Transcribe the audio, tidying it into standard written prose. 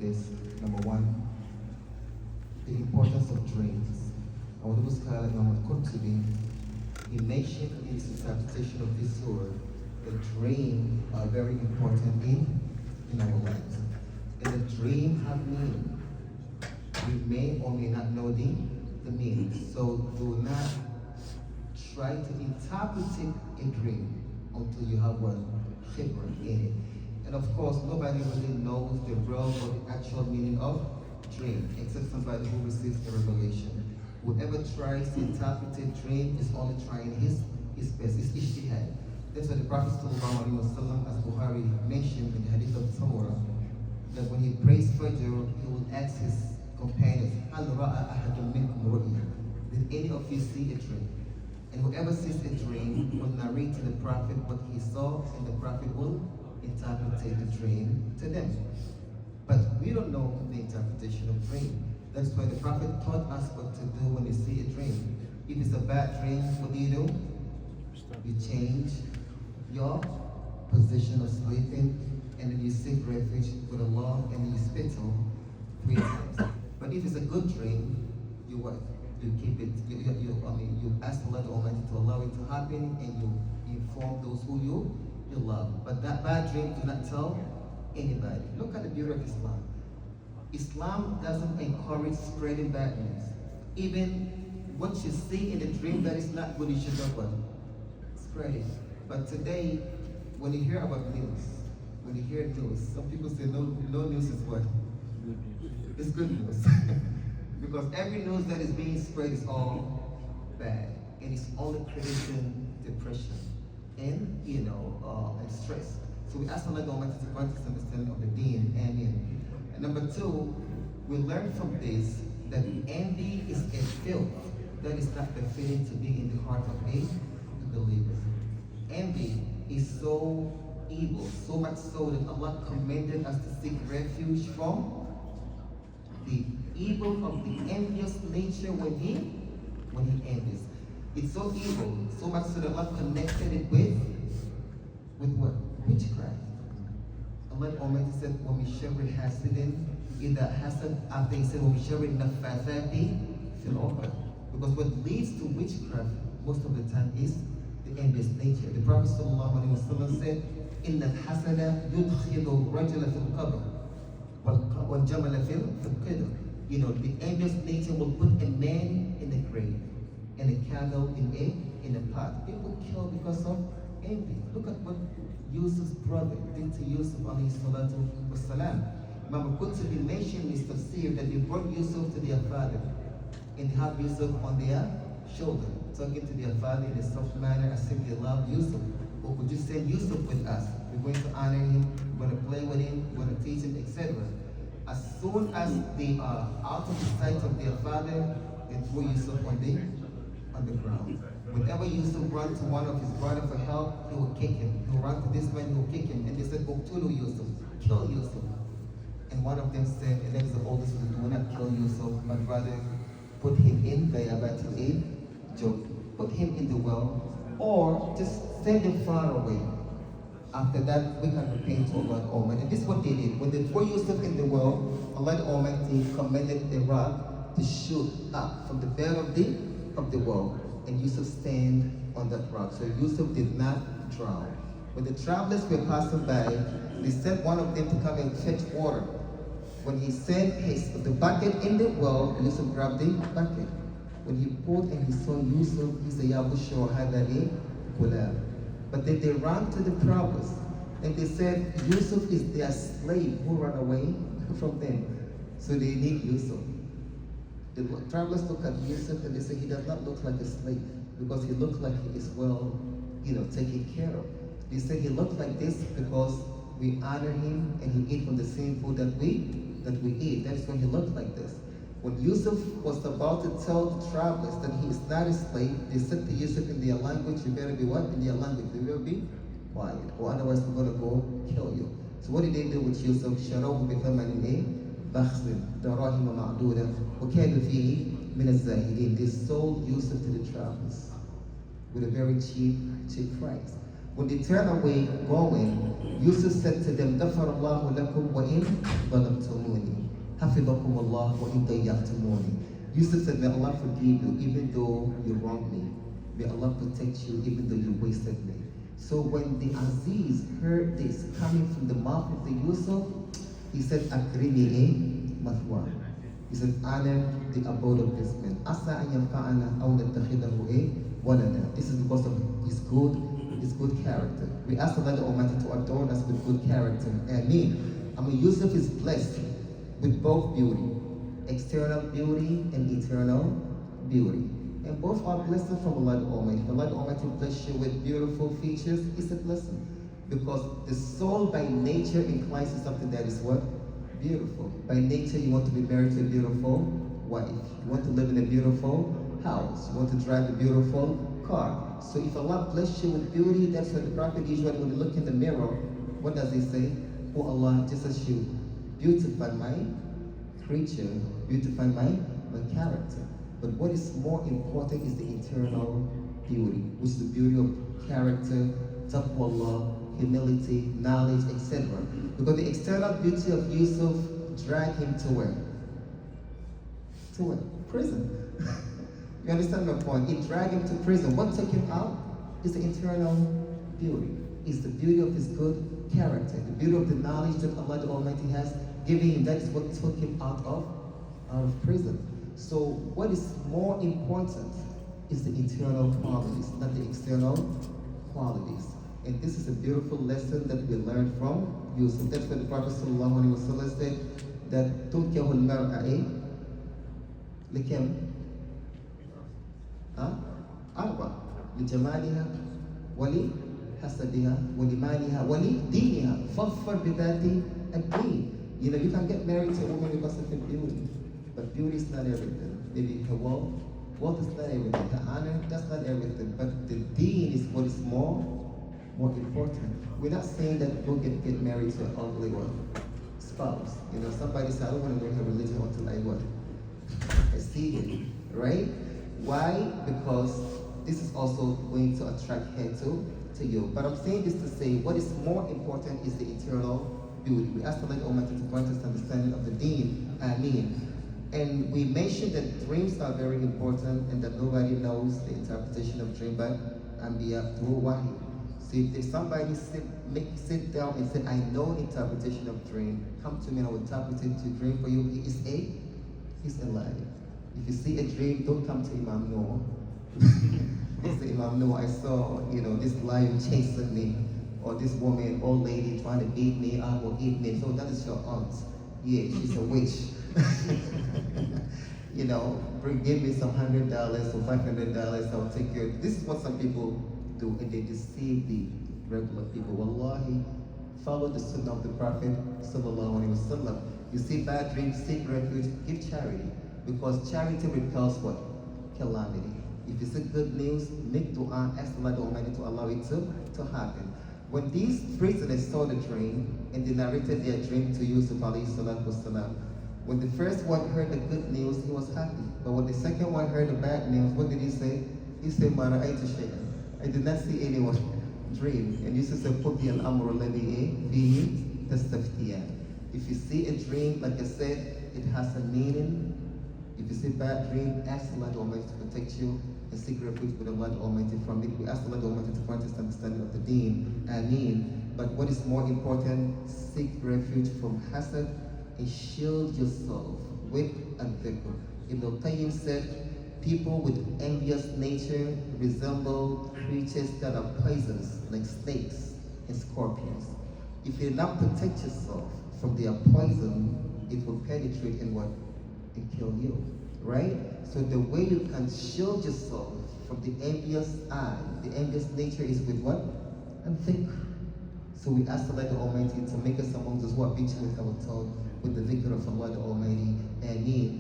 this. Number one, the importance of dreams. And what was called Imam al-Qurtubi, he mentioned in his interpretation of this surah that dreams are very important in our lives. And the dream have meaning. We may or may not know the meaning. So do not try to interpret a dream until you have one khibr in it. And of course, nobody really knows the real or the actual meaning of dream, except somebody who receives the revelation. Whoever tries to interpret a dream is only trying his best, his ijtihad. That's why the Prophet ﷺ, as Bukhari mentioned in the hadith of Samura, that when he prays Fajr, he will ask his companions, هَلْ رَأَ أَحَدٌ مِنْكُمْ رُؤْيًا? Did any of you see a dream? And whoever sees a dream will narrate to the Prophet what he saw, and the Prophet will interpret the dream to them. But we don't know the interpretation of dream. That's why the Prophet taught us what to do when you see a dream. If it's a bad dream, what do? You change your position of sleeping, and then you seek refuge with Allah, and then you spit on 3 times. But if it's a good dream, you what? You keep it. You ask Allah the Almighty to allow it to happen, and you inform those who you love. But that bad dream, do not tell anybody. Look at the beauty of Islam. Islam doesn't encourage spreading bad news. Even what you see in the dream that is not good, you should not spread it. But today, when you hear about news, when you hear news, some people say no news is what? It's good news. Because every news that is being spread is all bad. And it's only creating depression and and stress. So we ask Allah Almighty to grant us understanding of the deen. Amen. And number 2, we learn from this that envy is a filth that is not befitting to be in the heart of a believer. Envy is so evil, so much so that Allah commanded us to seek refuge from the evil of the envious nature when he envies. It's so evil, so much so that Allah connected it with what? Witchcraft. Allah Almighty said, وَمِن شَرِّ حَاسِدٍ إِذَا حَسَدَ, after he said, وَمِن شَرِّ النَّفَّاثَاتِ فِي الْعُقَدِ. Because what leads to witchcraft most of the time is the envious nature. The Prophet ﷺ said, إِنَّ الْحَسَدَ يُدْخِلُ الرَّجُلَ فِي الْقَبْرِ وَالْجَمَلَ فِي الْقِدْرِ. The envious nature will put a man in the grave and a camel in a pot. People kill because of envy. Look at what Yusuf's brother did to Yusuf alayhi salatu wasalam. Imam al-Qurtubi mentioned in his tafsir that they brought Yusuf to their father and they had Yusuf on their shoulder, talking to their father in a soft manner as if they love Yusuf. Or could you send Yusuf with us? We're going to honor him, we're going to play with him, we're going to teach him, etc. As soon as they are out of the sight of their father, they throw Yusuf on the ground. Whenever Yusuf runs to one of his brothers for help, he will kick him. He will run to this man, he will kick him. And they said, Uqtulu Yusuf, kill Yusuf. And one of them said, and that is the oldest one, do not kill Yusuf, but rather put him in Bayabatul Job. Put him in the well, or just send him far away. After that, we can repent to Allah Almighty. And this is what they did. When they threw Yusuf in the well, Allah Almighty commanded a rock to shoot up from the bed of the well. And Yusuf stand on that rock. So Yusuf did not drown. When the travelers were passing by, they sent one of them to come and fetch water. When he sent the bucket in the well, Yusuf grabbed the bucket. When he pulled and he saw Yusuf, he said, Ya Bushra hadari gulam. But then they ran to the travelers and they said, Yusuf is their slave who ran away from them. So they need Yusuf. The travelers look at Yusuf and they say he does not look like a slave because he looks like he is well, taken care of. They say he looks like this because we honor him and he eat from the same food that we eat. That's why he looked like this. When Yusuf was about to tell the travelers that he is not a slave, they said to Yusuf in their language, you better be what? In their language, you better be quiet, or otherwise we're going to go kill you. So what did they do with Yusuf? شَرَوْهُ بِثَمَنٍ بخس دراهم معدودة وكانوا فيه من الزاهدين. They sold Yusuf to the travelers with a very cheap price. When they turned away going, Yusuf said to them, غفر الله لكم وإن ظلمتموني. حفظكم الله وإن ضيعتموني. Yusuf said, may Allah forgive you even though you wronged me. May Allah protect you even though you wasted me. So when the Aziz heard this coming from the mouth of the Yusuf, he said, Akrimi mathwa. He said, honor the abode of this man. Asa an yanfa'ana aw nattakhidahu walada. This is because of his good character. We ask Allah the Almighty to adorn us with good character. Ameen. Yusuf is blessed with both beauty, external beauty and eternal beauty. And both are blessings from Allah the Almighty. If Allah the Almighty bless you with beautiful features, it's a blessing. Because the soul by nature inclines to something that is what? Beautiful. By nature, you want to be married to a beautiful wife. You want to live in a beautiful house. You want to drive a beautiful car. So if Allah bless you with beauty, that's what the Prophet usually, when you look in the mirror, what does he say? Oh Allah, just as you beautify my creature, beautify my character. But what is more important is the internal beauty, which is the beauty of character, taqwallah, humility, knowledge, etc. Because the external beauty of Yusuf dragged him to where? To where? Prison. You understand my point? It dragged him to prison. What took him out is the internal beauty. It's the beauty of his good character, the beauty of the knowledge that Allah the Almighty has given him. That is what took him out of prison. So what is more important is the internal qualities, not the external qualities. And this is a beautiful lesson that we learned from Yusuf. That's what the Prophet ﷺ said, that تُنْكِهُ الْمَرْأَ لِكَمْ أربع لجمالها ولحسبها ولمالها ولدينها فاظفر بذات الدين. You know, you can get married to a woman because of her beauty, but beauty is not everything. Maybe her wealth is not everything. Her honor, that's not everything. But the deen is what is more important. We're not saying that go get married to an ugly spouse. You know, somebody said, I don't want to learn her religion until I see it, right? Why? Because this is also going to attract her to you. But I'm saying this to say what is more important is the eternal beauty. We ask Allah Almighty to grant us understanding of the deen. Ameen. And we mentioned that dreams are very important and that nobody knows the interpretation of dream but Anbiya through Wahi. So if somebody sit down and say, I know interpretation of dream, come to me and I will interpret it to dream for you. He's a liar. If you see a dream, don't come to Imam Noor. Say, Imam Noor, I saw, this lion chasing me, or this woman, old lady trying to beat me up or eat me. So that is your aunt. Yeah, she's a witch. Give me some $100 or $500, I'll take care. This is what some people do, and they deceive the regular people. Wallahi, follow the sunnah of the Prophet sallallahu alaihi wasallam. You see bad dreams, seek refuge, give charity, because charity repels what? Calamity. If you see good news, make dua, ask Allah the Almighty to allow it to happen. When these prisoners saw the dream and they narrated their dream to Yusuf alayhi salatu wasalam, when the first one heard the good news, he was happy. But when the second one heard the bad news, what did he say? He said, Ma ra'aytu shay'an. I did not see anyone dream. And Yusuf said, Qudi al-amru alladhi fihi tastaftiyan. If you see a dream, like I said, it has a meaning. If you see a bad dream, ask Allah the Almighty to protect you and seek refuge with Allah the Almighty from it. We ask Allah the Almighty to grant us understanding of the deen. Ameen. But what is more important, seek refuge from hasad and shield yourself with al-dhikr. Ibn al-Qayyim said, people with envious nature resemble creatures that are poisonous, like snakes and scorpions. If you do not protect yourself from their poison, it will penetrate and what? And kill you, right? So the way you can shield yourself from the envious eye, the envious nature is with what? And dhikr. So we ask Allah the Almighty to make us among those who are beaten with our tongue, with the dhikr of Allah the Almighty. Ameen.